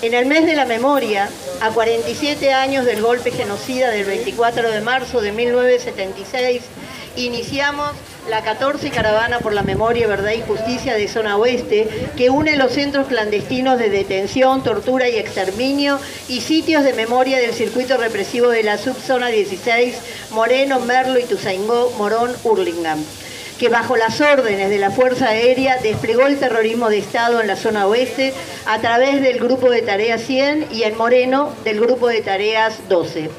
En el mes de la memoria, a 47 años del golpe genocida del 24 de marzo de 1976, iniciamos la 14 Caravana por la Memoria, Verdad y Justicia de Zona Oeste, que une los centros clandestinos de detención, tortura y exterminio y sitios de memoria del circuito represivo de la subzona 16, Moreno, Merlo, Ituzaingó, Morón, Hurlingham, que bajo las órdenes de la Fuerza Aérea desplegó el terrorismo de Estado en la zona oeste a través del Grupo de Tareas 100 y en Moreno del Grupo de Tareas 12.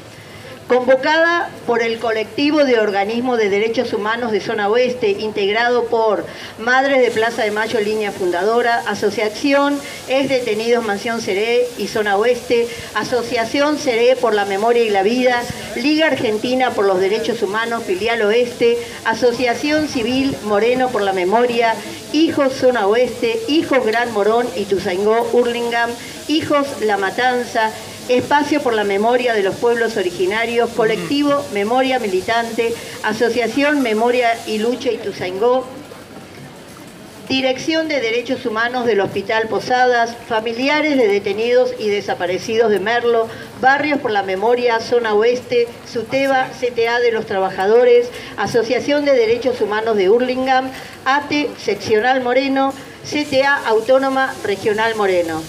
Convocada por el colectivo de organismos de derechos humanos de Zona Oeste, integrado por Madres de Plaza de Mayo, línea fundadora, Asociación Ex Detenidos Mansión Seré y Zona Oeste, Asociación Seré por la Memoria y la Vida, Liga Argentina por los Derechos Humanos, Filial Oeste, Asociación Civil Moreno por la Memoria, Hijos Zona Oeste, Hijos Gran Morón, Ituzaingó, Hurlingham, Hijos La Matanza, Espacio por la Memoria de los Pueblos Originarios, Colectivo Memoria Militante, Asociación Memoria y Lucha Ituzaingó, Dirección de Derechos Humanos del Hospital Posadas, familiares de detenidos y desaparecidos de Merlo, Barrios por la Memoria, Zona Oeste, SUTEBA, CTA de los Trabajadores, Asociación de Derechos Humanos de Hurlingham, ATE, Seccional Moreno, CTA Autónoma Regional Moreno.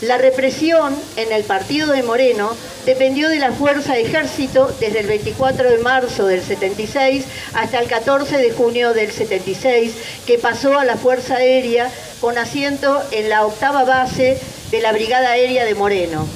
La represión en el partido de Moreno dependió de la Fuerza de Ejército desde el 24 de marzo del 76 hasta el 14 de junio del 76, que pasó a la Fuerza Aérea con asiento en la 8ª base de la Brigada Aérea de Moreno,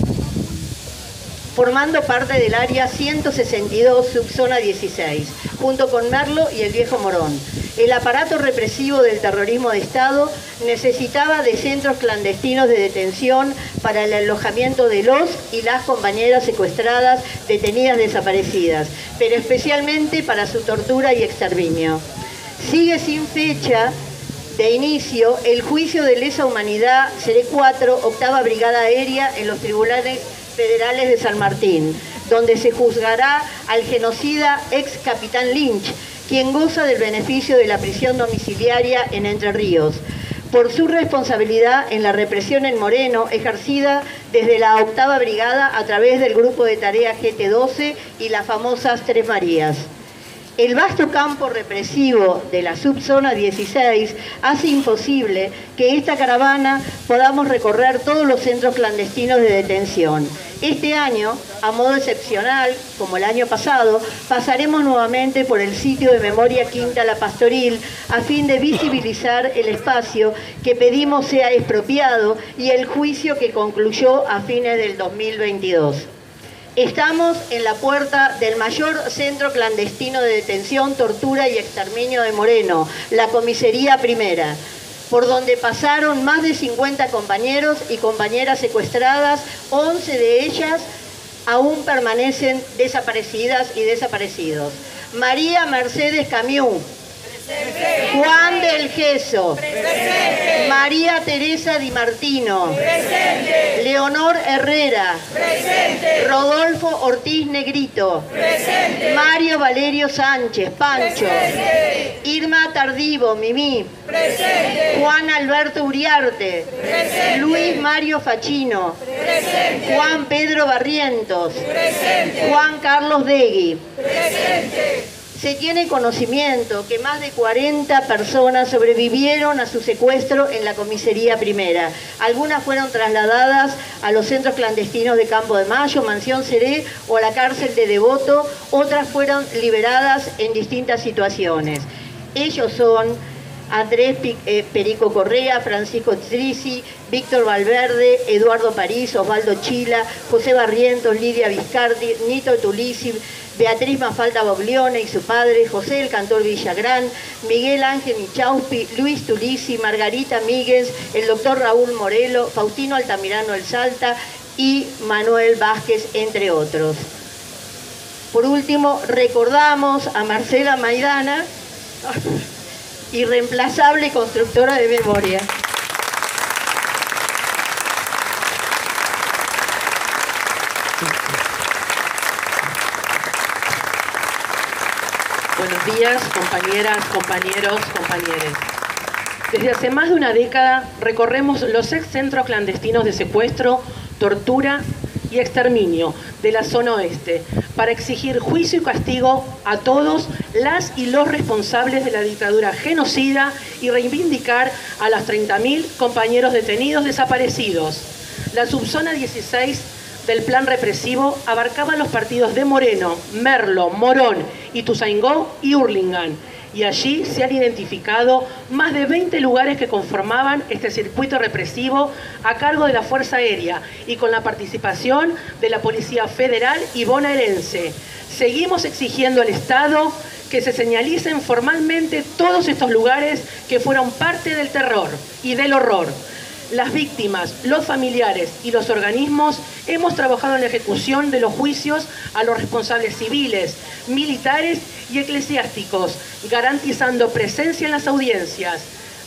formando parte del área 162, subzona 16, junto con Merlo y el Viejo Morón. El aparato represivo del terrorismo de Estado necesitaba de centros clandestinos de detención para el alojamiento de los y las compañeras secuestradas, detenidas, desaparecidas, pero especialmente para su tortura y exterminio. Sigue sin fecha de inicio el juicio de lesa humanidad Seré 4, 8ª Brigada Aérea en los tribunales federales de San Martín, donde se juzgará al genocida ex capitán Lynch, quien goza del beneficio de la prisión domiciliaria en Entre Ríos, por su responsabilidad en la represión en Moreno, ejercida desde la 8ª Brigada a través del Grupo de Tarea GT12 y las famosas Tres Marías. El vasto campo represivo de la subzona 16 hace imposible que esta caravana podamos recorrer todos los centros clandestinos de detención. Este año, a modo excepcional, como el año pasado, pasaremos nuevamente por el sitio de memoria Quinta La Pastoril a fin de visibilizar el espacio que pedimos sea expropiado y el juicio que concluyó a fines del 2022. Estamos en la puerta del mayor centro clandestino de detención, tortura y exterminio de Moreno, la Comisaría Primera, por donde pasaron más de 50 compañeros y compañeras secuestradas, 11 de ellas aún permanecen desaparecidas y desaparecidos. María Mercedes Camiú, presente. Juan del Geso, presente. María Teresa Di Martino, presente. Leonor Herrera, presente. Rodolfo Ortiz Negrito, presente. Mario Valerio Sánchez, Pancho, presente. Irma Tardivo, Mimí, presente. Juan Alberto Uriarte, presente. Luis Mario Facchino, presente. Juan Pedro Barrientos, presente. Juan Carlos Degui, presente. Se tiene conocimiento que más de 40 personas sobrevivieron a su secuestro en la Comisaría Primera. Algunas fueron trasladadas a los centros clandestinos de Campo de Mayo, Mansión Seré o a la cárcel de Devoto. Otras fueron liberadas en distintas situaciones. Ellos son Andrés Perico Correa, Francisco Trisi, Víctor Valverde, Eduardo París, Osvaldo Chila, José Barrientos, Lidia Viscardi, Nito Tulisi, Beatriz Mafalda Boglione y su padre, José el Cantor Villagrán, Miguel Ángel Michauspi, Luis Tulisi, Margarita Míguez, el doctor Raúl Morelo, Faustino Altamirano El Salta y Manuel Vázquez, entre otros. Por último, recordamos a Marcela Maidana, irreemplazable constructora de memoria. Buenos días, compañeras, compañeros, compañeres. Desde hace más de una década recorremos los ex centros clandestinos de secuestro tortura y exterminio de la zona oeste, para exigir juicio y castigo a todos las y los responsables de la dictadura genocida y reivindicar a los 30.000 compañeros detenidos desaparecidos. La subzona 16 del plan represivo abarcaba los partidos de Moreno, Merlo, Morón, Ituzaingó y Hurlingham, y allí se han identificado más de 20 lugares que conformaban este circuito represivo a cargo de la Fuerza Aérea y con la participación de la Policía Federal y bonaerense. Seguimos exigiendo al Estado que se señalicen formalmente todos estos lugares que fueron parte del terror y del horror. Las víctimas, los familiares y los organismos hemos trabajado en la ejecución de los juicios a los responsables civiles, militares y eclesiásticos, garantizando presencia en las audiencias.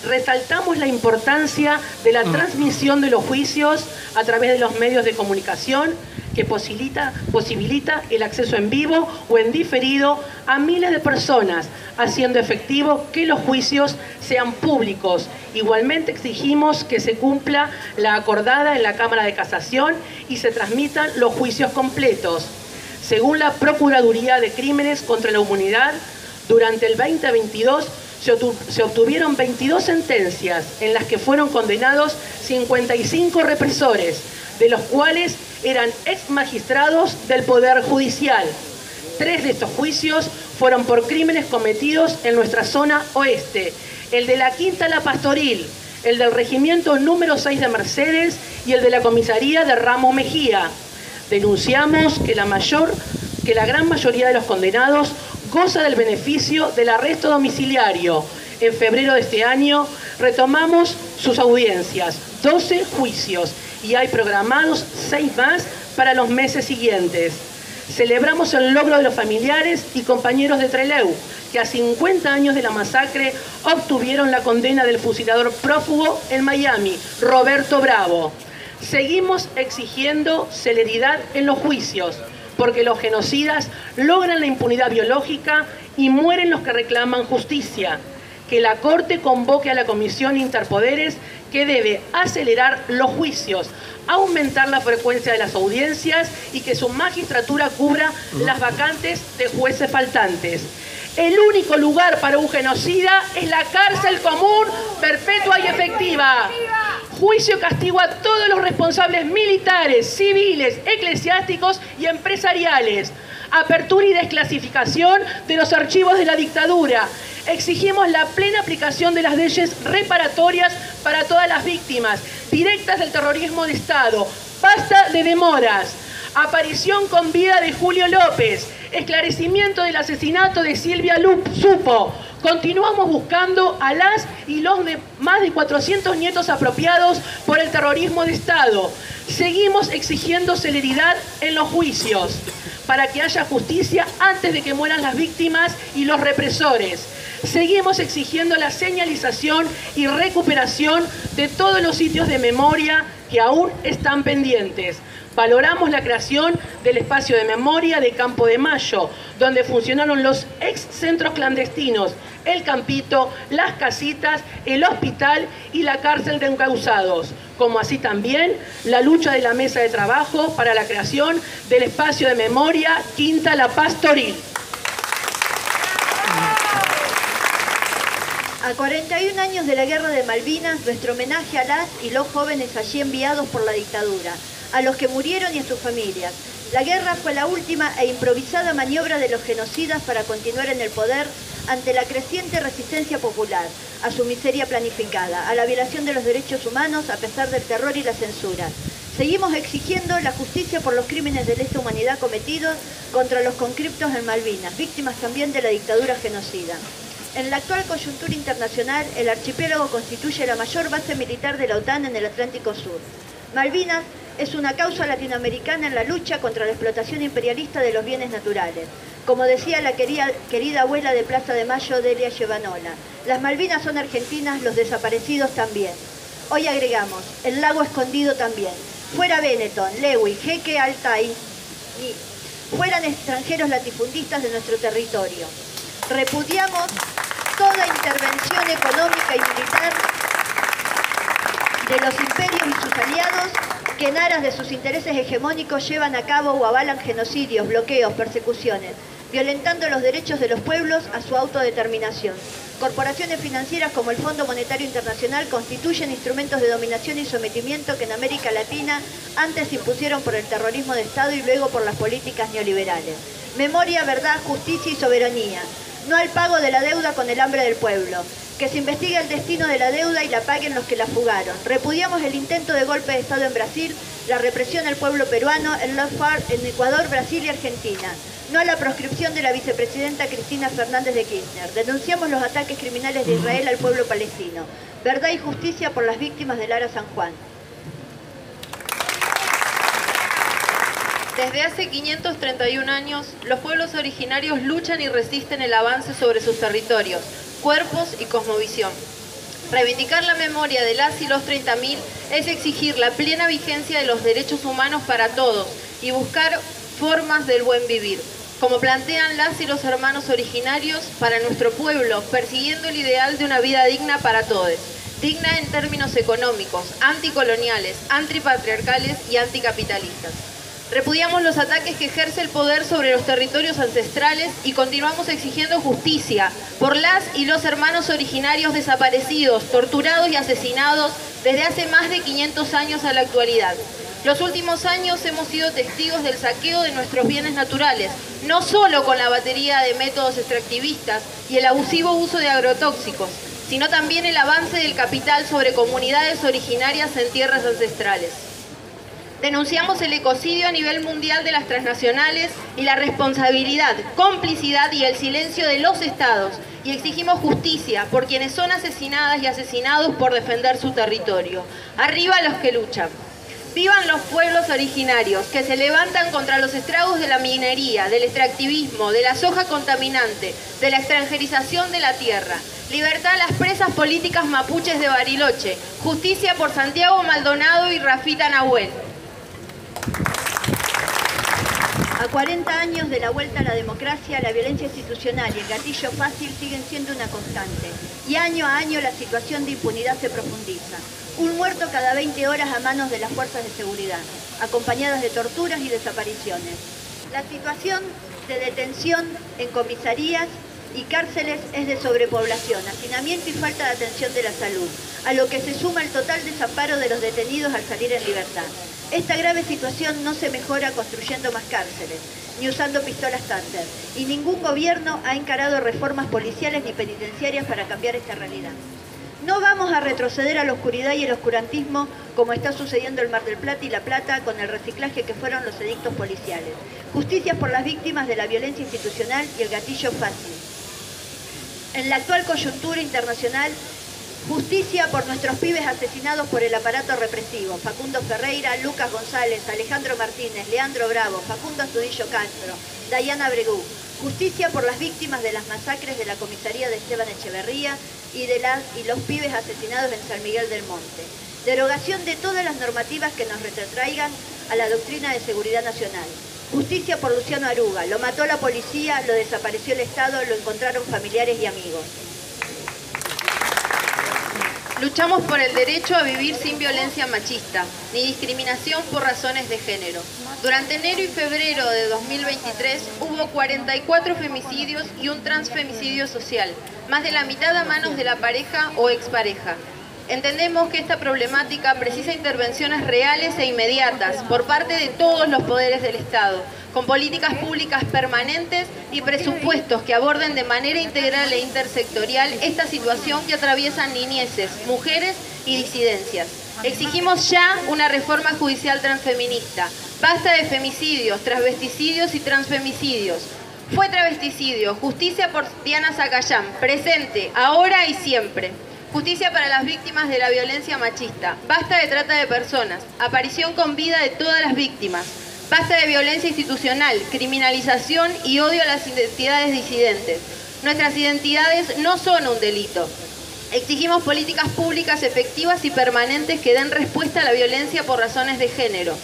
Resaltamos la importancia de la transmisión de los juicios a través de los medios de comunicación que posibilita el acceso en vivo o en diferido a miles de personas, haciendo efectivo que los juicios sean públicos. Igualmente exigimos que se cumpla la acordada en la Cámara de Casación y se transmitan los juicios completos. Según la Procuraduría de Crímenes contra la Humanidad, durante el 2022 se obtuvieron 22 sentencias en las que fueron condenados 55 represores, de los cuales eran ex magistrados del Poder Judicial. 3 de estos juicios fueron por crímenes cometidos en nuestra zona oeste: el de la Quinta La Pastoril, el del Regimiento número 6 de Mercedes y el de la Comisaría de Ramos Mejía. Denunciamos que la gran mayoría de los condenados goza del beneficio del arresto domiciliario. En febrero de este año retomamos sus audiencias, 12 juicios, y hay programados 6 más para los meses siguientes. Celebramos el logro de los familiares y compañeros de Trelew, que a 50 años de la masacre obtuvieron la condena del fusilador prófugo en Miami, Roberto Bravo. Seguimos exigiendo celeridad en los juicios, porque los genocidas logran la impunidad biológica y mueren los que reclaman justicia. Que la Corte convoque a la Comisión Interpoderes, que debe acelerar los juicios, aumentar la frecuencia de las audiencias y que su magistratura cubra las vacantes de jueces faltantes. El único lugar para un genocida es la cárcel común, perpetua y efectiva. Juicio y castigo a todos los responsables militares, civiles, eclesiásticos y empresariales. Apertura y desclasificación de los archivos de la dictadura. Exigimos la plena aplicación de las leyes reparatorias para todas las víctimas directas del terrorismo de Estado. Basta de demoras. Aparición con vida de Julio López. Esclarecimiento del asesinato de Silvia Supo. Continuamos buscando a las y los más de 400 nietos apropiados por el terrorismo de Estado. Seguimos exigiendo celeridad en los juicios para que haya justicia antes de que mueran las víctimas y los represores. Seguimos exigiendo la señalización y recuperación de todos los sitios de memoria que aún están pendientes. Valoramos la creación del espacio de memoria de Campo de Mayo, donde funcionaron los ex centros clandestinos, el Campito, las casitas, el hospital y la cárcel de encausados, como así también la lucha de la mesa de trabajo para la creación del espacio de memoria Quinta La Pastoril. A 41 años de la Guerra de Malvinas, nuestro homenaje a las y los jóvenes allí enviados por la dictadura, a los que murieron y a sus familias. La guerra fue la última e improvisada maniobra de los genocidas para continuar en el poder ante la creciente resistencia popular, a su miseria planificada, a la violación de los derechos humanos a pesar del terror y la censura. Seguimos exigiendo la justicia por los crímenes de lesa humanidad cometidos contra los conscriptos en Malvinas, víctimas también de la dictadura genocida. En la actual coyuntura internacional, el archipiélago constituye la mayor base militar de la OTAN en el Atlántico Sur. Malvinas es una causa latinoamericana en la lucha contra la explotación imperialista de los bienes naturales. Como decía la querida abuela de Plaza de Mayo, Delia Llevanola, las Malvinas son argentinas, los desaparecidos también. Hoy agregamos, el lago escondido también. Fuera Benetton, Lewy, Jeque Altay y fueran extranjeros latifundistas de nuestro territorio. Repudiamos toda intervención económica y militar de los imperios y sus aliados que en aras de sus intereses hegemónicos llevan a cabo o avalan genocidios, bloqueos, persecuciones, violentando los derechos de los pueblos a su autodeterminación. Corporaciones financieras como el Fondo Monetario Internacional constituyen instrumentos de dominación y sometimiento que en América Latina antes se impusieron por el terrorismo de Estado y luego por las políticas neoliberales. Memoria, verdad, justicia y soberanía. No al pago de la deuda con el hambre del pueblo. Que se investigue el destino de la deuda y la paguen los que la fugaron. Repudiamos el intento de golpe de Estado en Brasil, la represión al pueblo peruano, el lawfare en Ecuador, Brasil y Argentina. No a la proscripción de la vicepresidenta Cristina Fernández de Kirchner. Denunciamos los ataques criminales de Israel al pueblo palestino. Verdad y justicia por las víctimas del Ara San Juan. Desde hace 531 años, los pueblos originarios luchan y resisten el avance sobre sus territorios, cuerpos y cosmovisión. Reivindicar la memoria de las y los 30.000 es exigir la plena vigencia de los derechos humanos para todos y buscar formas del buen vivir, como plantean las y los hermanos originarios para nuestro pueblo, persiguiendo el ideal de una vida digna para todos, digna en términos económicos, anticoloniales, antipatriarcales y anticapitalistas. Repudiamos los ataques que ejerce el poder sobre los territorios ancestrales y continuamos exigiendo justicia por las y los hermanos originarios desaparecidos, torturados y asesinados desde hace más de 500 años a la actualidad. Los últimos años hemos sido testigos del saqueo de nuestros bienes naturales, no solo con la batería de métodos extractivistas y el abusivo uso de agrotóxicos, sino también el avance del capital sobre comunidades originarias en tierras ancestrales. Denunciamos el ecocidio a nivel mundial de las transnacionales y la responsabilidad, complicidad y el silencio de los estados y exigimos justicia por quienes son asesinadas y asesinados por defender su territorio. Arriba los que luchan. Vivan los pueblos originarios que se levantan contra los estragos de la minería, del extractivismo, de la soja contaminante, de la extranjerización de la tierra. Libertad a las presas políticas mapuches de Bariloche. Justicia por Santiago Maldonado y Rafita Nahuel. A 40 años de la vuelta a la democracia, la violencia institucional y el gatillo fácil siguen siendo una constante. Y año a año la situación de impunidad se profundiza. Un muerto cada 20 horas a manos de las fuerzas de seguridad, acompañadas de torturas y desapariciones. La situación de detención en comisarías y cárceles es de sobrepoblación, hacinamiento y falta de atención de la salud, a lo que se suma el total desamparo de los detenidos al salir en libertad. Esta grave situación no se mejora construyendo más cárceles, ni usando pistolas Taser, y ningún gobierno ha encarado reformas policiales ni penitenciarias para cambiar esta realidad. No vamos a retroceder a la oscuridad y el oscurantismo como está sucediendo en Mar del Plata y La Plata con el reciclaje que fueron los edictos policiales. Justicia por las víctimas de la violencia institucional y el gatillo fácil. En la actual coyuntura internacional, justicia por nuestros pibes asesinados por el aparato represivo. Facundo Ferreira, Lucas González, Alejandro Martínez, Leandro Bravo, Facundo Astudillo Castro, Dayana Bregú. Justicia por las víctimas de las masacres de la comisaría de Esteban Echeverría y los pibes asesinados en San Miguel del Monte. Derogación de todas las normativas que nos retrotraigan a la doctrina de seguridad nacional. Justicia por Luciano Aruga. Lo mató la policía, lo desapareció el Estado, lo encontraron familiares y amigos. Luchamos por el derecho a vivir sin violencia machista, ni discriminación por razones de género. Durante enero y febrero de 2023 hubo 44 femicidios y un transfemicidio social, más de la mitad a manos de la pareja o expareja. Entendemos que esta problemática precisa intervenciones reales e inmediatas por parte de todos los poderes del Estado, con políticas públicas permanentes y presupuestos que aborden de manera integral e intersectorial esta situación que atraviesan niñeces, mujeres y disidencias. Exigimos ya una reforma judicial transfeminista. Basta de femicidios, transvesticidios y transfemicidios. Fue travesticidio, justicia por Diana Zacayán, presente, ahora y siempre. Justicia para las víctimas de la violencia machista. Basta de trata de personas. Aparición con vida de todas las víctimas. Basta de violencia institucional, criminalización y odio a las identidades disidentes. Nuestras identidades no son un delito. Exigimos políticas públicas efectivas y permanentes que den respuesta a la violencia por razones de género.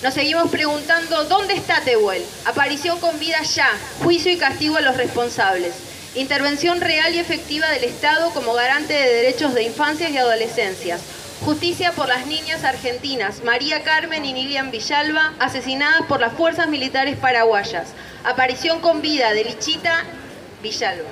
Nos seguimos preguntando, ¿dónde está Tehuel? Aparición con vida ya. Juicio y castigo a los responsables. Intervención real y efectiva del Estado como garante de derechos de infancias y adolescencias. Justicia por las niñas argentinas María Carmen y Nilian Villalba, asesinadas por las fuerzas militares paraguayas. Aparición con vida de Lichita Villalba.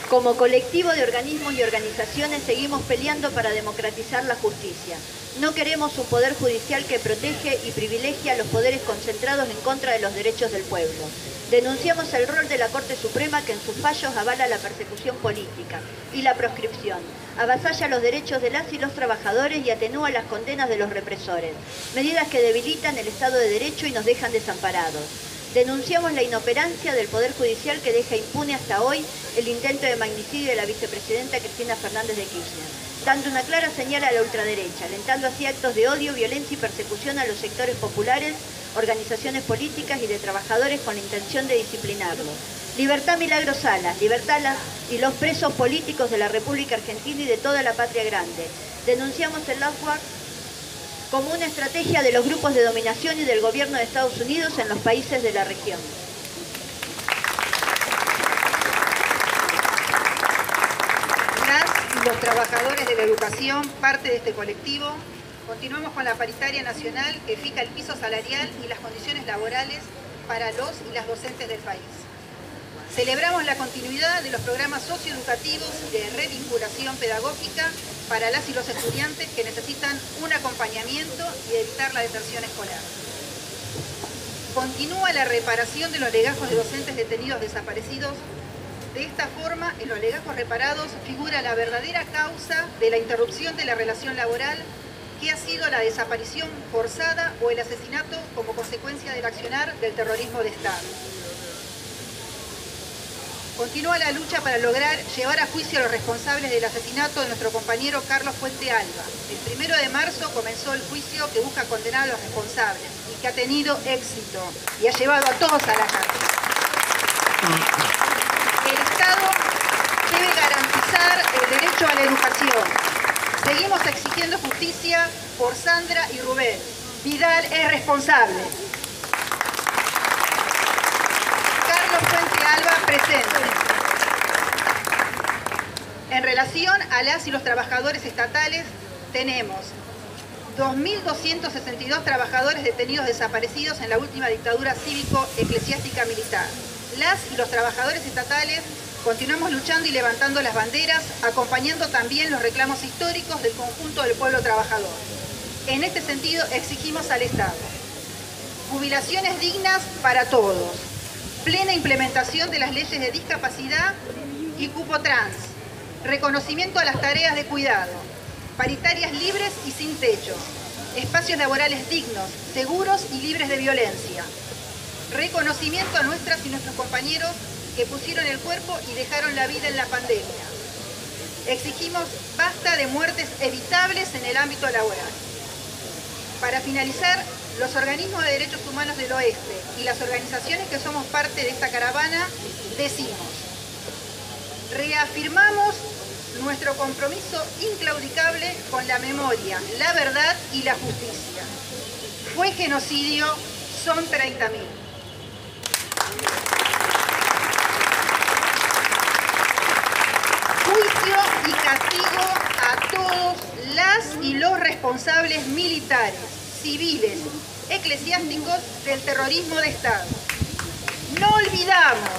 Como colectivo de organismos y organizaciones seguimos peleando para democratizar la justicia. No queremos un poder judicial que protege y privilegie a los poderes concentrados en contra de los derechos del pueblo. Denunciamos el rol de la Corte Suprema que en sus fallos avala la persecución política y la proscripción, avasalla los derechos de las y los trabajadores y atenúa las condenas de los represores, medidas que debilitan el Estado de Derecho y nos dejan desamparados. Denunciamos la inoperancia del Poder Judicial que deja impune hasta hoy el intento de magnicidio de la vicepresidenta Cristina Fernández de Kirchner, dando una clara señal a la ultraderecha, alentando así actos de odio, violencia y persecución a los sectores populares, organizaciones políticas y de trabajadores con la intención de disciplinarlos. Libertad Milagro Salas, libertad y los presos políticos de la República Argentina y de toda la patria grande. Denunciamos el LAWAC como una estrategia de los grupos de dominación y del gobierno de Estados Unidos en los países de la región. Las y los trabajadores de la educación, parte de este colectivo, continuamos con la paritaria nacional que fija el piso salarial y las condiciones laborales para los y las docentes del país. Celebramos la continuidad de los programas socioeducativos de revinculación pedagógica para las y los estudiantes que necesitan un acompañamiento y evitar la deserción escolar. Continúa la reparación de los legajos de docentes detenidos desaparecidos. De esta forma, en los legajos reparados figura la verdadera causa de la interrupción de la relación laboral, que ha sido la desaparición forzada o el asesinato como consecuencia del accionar del terrorismo de Estado. Continúa la lucha para lograr llevar a juicio a los responsables del asesinato de nuestro compañero Carlos Puente Alba. El 1 de marzo comenzó el juicio que busca condenar a los responsables y que ha tenido éxito y ha llevado a todos a la cárcel. El Estado debe garantizar el derecho a la educación. Seguimos exigiendo justicia por Sandra y Rubén. Vidal es responsable. Carlos Puente Alba presente. En relación a las y los trabajadores estatales, tenemos 2.262 trabajadores detenidos desaparecidos en la última dictadura cívico-eclesiástica militar. Las y los trabajadores estatales continuamos luchando y levantando las banderas, acompañando también los reclamos históricos del conjunto del pueblo trabajador. En este sentido, exigimos al Estado jubilaciones dignas para todos, plena implementación de las leyes de discapacidad y cupo trans, reconocimiento a las tareas de cuidado, paritarias libres y sin techo, espacios laborales dignos, seguros y libres de violencia, reconocimiento a nuestras y nuestros compañeros que pusieron el cuerpo y dejaron la vida en la pandemia. Exigimos basta de muertes evitables en el ámbito laboral. Para finalizar, los organismos de derechos humanos del oeste y las organizaciones que somos parte de esta caravana decimos: reafirmamos nuestro compromiso inclaudicable con la memoria, la verdad y la justicia. Fue genocidio, son 30.000. Juicio y castigo a todos las y los responsables militares, civiles, eclesiásticos del terrorismo de Estado. No olvidamos,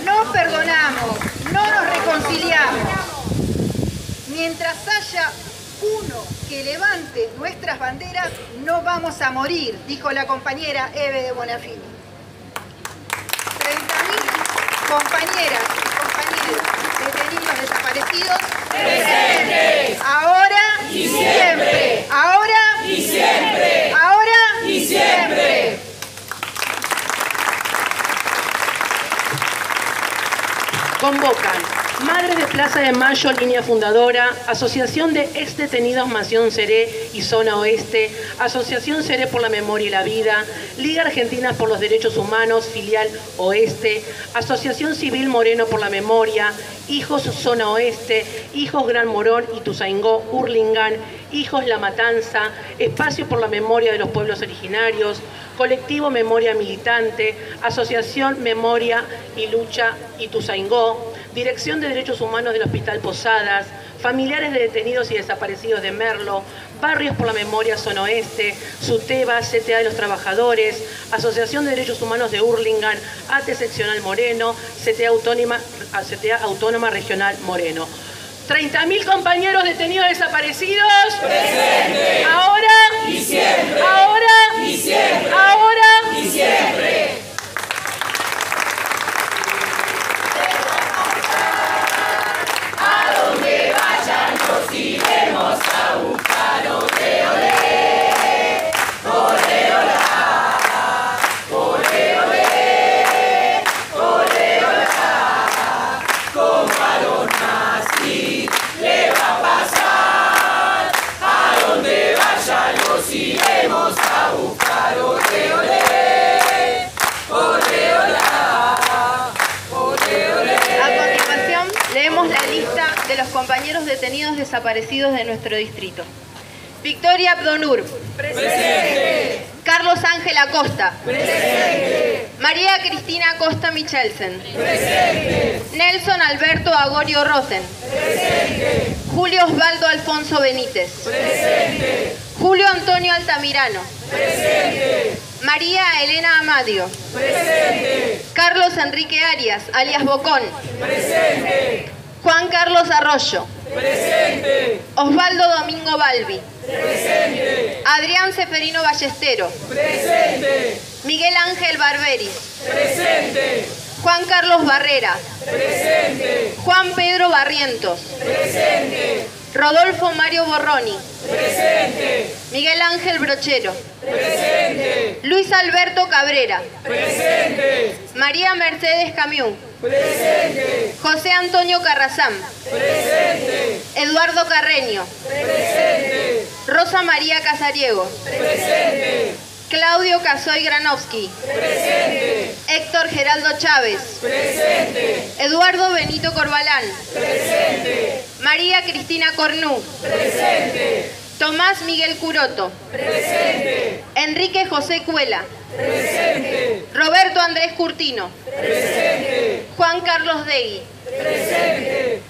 no perdonamos, no nos reconciliamos. Mientras haya uno que levante nuestras banderas, no vamos a morir, dijo la compañera Eve de Bonafini. 30.000 compañeras y compañeros detenidos desaparecidos. ¡Presentes! Ahora y siempre. Ahora y siempre. Ahora y siempre. Convocan Madres de Plaza de Mayo, Línea Fundadora, Asociación de Exdetenidos Mansión Seré y Zona Oeste, Asociación Seré por la Memoria y la Vida, Liga Argentina por los Derechos Humanos, Filial Oeste, Asociación Civil Moreno por la Memoria, Hijos Zona Oeste, Hijos Gran Morón, Ituzaingó, Hurlingham, Hijos La Matanza, Espacio por la Memoria de los Pueblos Originarios, Colectivo Memoria Militante, Asociación Memoria y Lucha Ituzaingó, Dirección de Derechos Humanos del Hospital Posadas, familiares de detenidos y desaparecidos de Merlo, Barrios por la Memoria Zona Oeste, SUTEBA, CTA de los Trabajadores, Asociación de Derechos Humanos de Hurlingham, ATE Seccional Moreno, CTA Autónoma Regional Moreno. 30.000 compañeros detenidos desaparecidos. Presente. Ahora Y siempre. Ahora Y siempre. Ahora Y siempre. A donde vayan nos iremos a buscar. Ole, ole. Ole, ola. Ole, ole. Ole, ola. Como a los nazis le va a pasar. A donde vayan nos iremos a buscar. Ole, ole. Ole, ola. Ole, ole. A continuación, leemos la lista de los compañeros detenidos desaparecidos de nuestro distrito. Victoria Abdonur. Presente. Carlos Ángel Acosta. Presente. María Cristina Acosta Michelsen. Presente. Nelson Alberto Agorio Rosen. Presente. Julio Osvaldo Alfonso Benítez. Presente. Julio Antonio Altamirano. Presente. María Elena Amadio. Presente. Carlos Enrique Arias, alias Bocón. Presente. Juan Carlos Arroyo. Presente. Osvaldo Domingo Balbi. Presente. Adrián Seferino Ballestero. Presente. Miguel Ángel Barberis. Presente. Juan Carlos Barrera. Presente. Juan Pedro Barrientos. Presente. Rodolfo Mario Borroni. Presente. Miguel Ángel Brochero. Presente. Luis Alberto Cabrera. Presente. María Mercedes Camiú. Presente. José Antonio Carrazán. Presente. Eduardo Carreño. Presente. Rosa María Casariego. Presente. Claudio Casoy Granovsky. Presente. Héctor Geraldo Chávez. Presente. Eduardo Benito Corbalán. Presente. María Cristina Cornú. Presente. Tomás Miguel Curoto. Presente. Enrique José Cuela. Presente. Roberto Andrés Curtino. Presente. Juan Carlos Degui. Presente.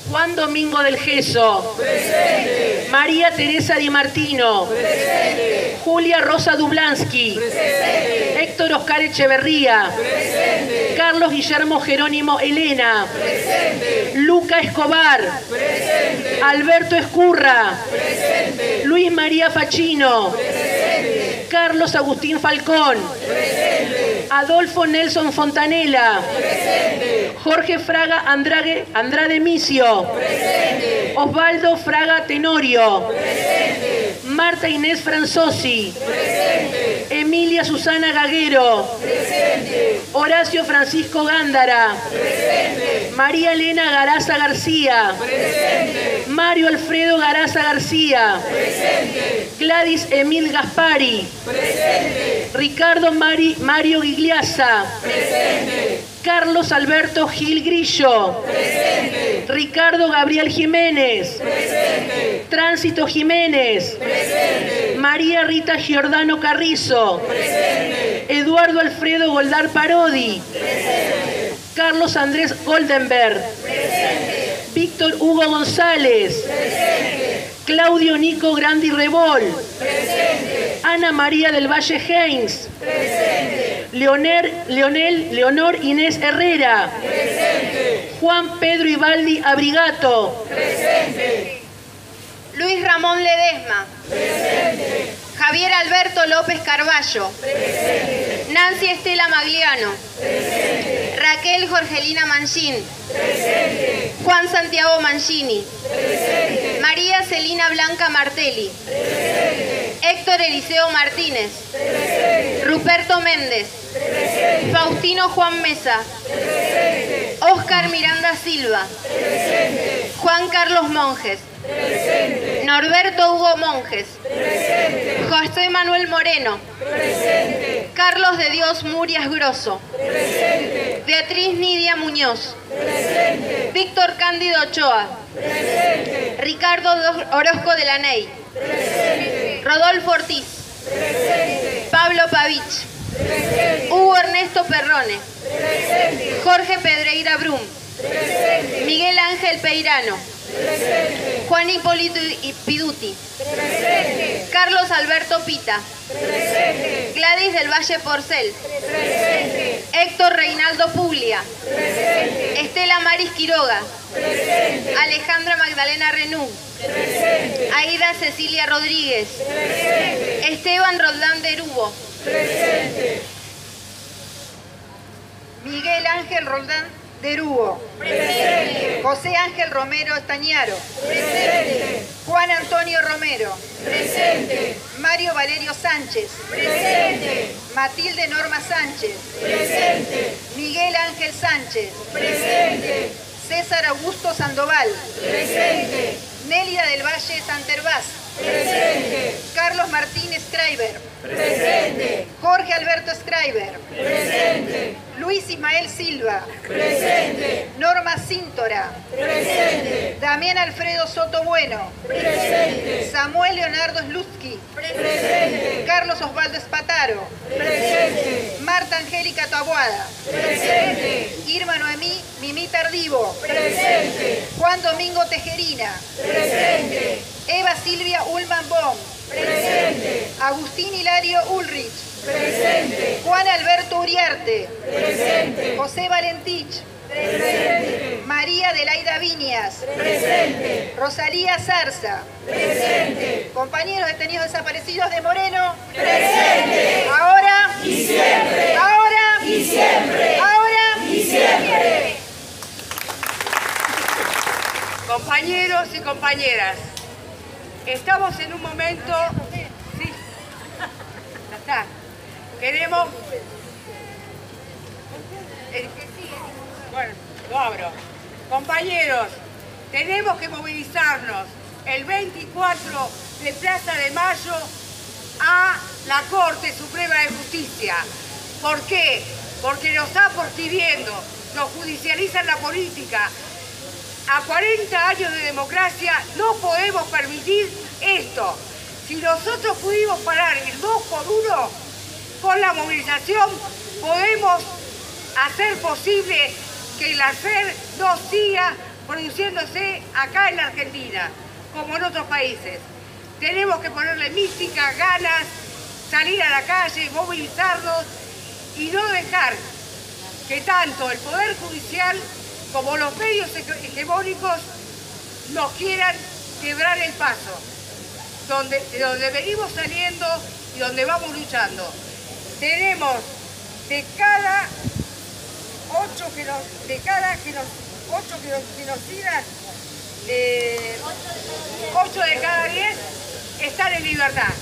Juan Domingo del Geso. Presente. María Teresa Di Martino. Presente. Julia Rosa Dublansky. Presente. Héctor Oscar Echeverría. Presente. Carlos Guillermo Jerónimo Elena. Presente. Luca Escobar. Presente. Alberto Escurra. Presente. Luis María Facchino. Presente. Carlos Agustín Falcón. Presente. Adolfo Nelson Fontanella. Presente. Jorge Fraga Andrade Micio. Presente. Osvaldo Fraga Tenorio. Presente. Marta Inés Franzosi. Presente. Emilia Susana Gaguero. Presente. Horacio Francisco Gándara. Presente. María Elena Garaza García. Presente. Mario Alfredo Garaza García. Presente. Gladys Emil Gaspari. Presente. Ricardo Mario Gigliasa. Presente. Carlos Alberto Gil Grillo. Presente. Ricardo Gabriel Jiménez. Presente. Tránsito Jiménez. Presente. María Rita Giordano Carrizo. Presente. Eduardo Alfredo Goldar Parodi. Presente. Carlos Andrés Goldenberg. Presente. Víctor Hugo González. Presente. Claudio Nico Grandi Rebol. Presente. Ana María del Valle Heinz. Presente. Leonor Inés Herrera. Presente. Juan Pedro Ibaldi Abrigato. Presente. Luis Ramón Ledesma. Presente. Javier Alberto López Carballo. Presente. Nancy Estela Magliano. Presente. Raquel Jorgelina Manchin. Presente. Juan Santiago Mancini. Presente. María Celina Blanca Martelli. Presente. Héctor Eliseo Martínez. Presente. Ruperto Méndez. Presente. Faustino Juan Mesa. Presente. Oscar Miranda Silva. Presente. Juan Carlos Monjes. Presente. Norberto Hugo Monjes. Presente. José Manuel Moreno. Presente. Carlos de Dios Murias Grosso. Presente. Beatriz Nidia Muñoz. Presente. Víctor Cándido Ochoa. Presente. Ricardo Orozco de la Ney. Rodolfo Ortiz. Presente. Pablo Pavich. Presente. Hugo Ernesto Marrone. Presente. Jorge Pedreira Brum. Presente. Miguel Ángel Peirano. Presente. Juan Hipólito Piduti. Presente. Carlos Alberto Pita. Presente. Gladys del Valle Porcel. Presente. Héctor Reinaldo Puglia. Presente. Estela Maris Quiroga. Presente. Alejandra Magdalena Renú. Presente. Aida Cecilia Rodríguez. Presente. Esteban Roldán de Erubo. Presente. Miguel Ángel Roldán de Erubo. Presente. José Ángel Romero Estañaro. Presente. Juan Antonio Romero. Presente. Mario Valerio Sánchez. Presente. Matilde Norma Sánchez. Presente. Miguel Ángel Sánchez. Presente. César Augusto Sandoval. Presente. Nélida del Valle Santervás. Presente. Carlos Martínez Schreiber. Presente. Jorge Alberto Schreiber. Presente. Luis Ismael Silva. Presente. Norma Cíntora. Presente. Damián Alfredo Soto Bueno. Presente. Samuel Leonardo Slutsky. Presente. Carlos Osvaldo Espataro. Presente. Marta Angélica Taboada. Presente. Irma Noemí Mimí Tardivo. Presente. Juan Domingo Tejerina. Presente. Eva Silvia Ullman Baum. Presente. Agustín Hilario Ulrich. Presente. Juan Alberto Uriarte. Presente. José Valentich. Presente. María Adelaida Viñas. Presente. Rosalía Zarza. Presente. Compañeros detenidos desaparecidos de Moreno. Presente. Ahora. Y siempre. Ahora. Y siempre. Ahora. Y siempre. Compañeros y compañeras, estamos en un momento... Sí, ya está. Queremos... Bueno, lo abro. Compañeros, tenemos que movilizarnos el 24 de Plaza de Mayo a la Corte Suprema de Justicia. ¿Por qué? Porque nos está proscribiendo, nos judicializan la política. A 40 años de democracia no podemos permitir esto. Si nosotros pudimos parar el 2 por 1 con la movilización, podemos hacer posible que el hacer no siga produciéndose acá en la Argentina, como en otros países. Tenemos que ponerle mística, ganas, salir a la calle, movilizarnos y no dejar que tanto el Poder Judicial como los medios hegemónicos nos quieran quebrar el paso, de donde venimos saliendo y donde vamos luchando. Tenemos de cada 8 genocidas, 8 de cada 10 están en libertad.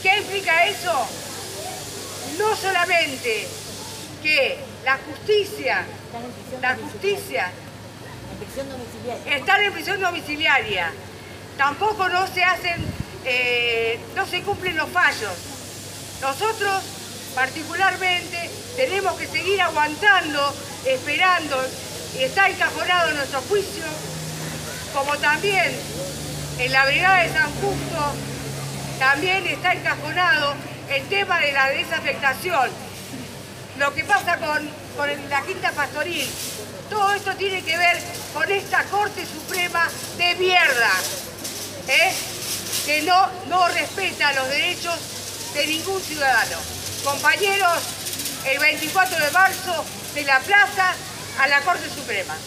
¿Qué implica eso? No solamente que la justicia están en prisión domiciliaria, tampoco no se cumplen los fallos. Nosotros particularmente tenemos que seguir aguantando, esperando, y está encajonado nuestro juicio, como también en la Brigada de San Justo también está encajonado el tema de la desafectación. Lo que pasa con la Quinta Pastoril, todo esto tiene que ver con esta Corte Suprema de mierda, que no respeta los derechos de ningún ciudadano. Compañeros, el 24 de marzo de la plaza a la Corte Suprema.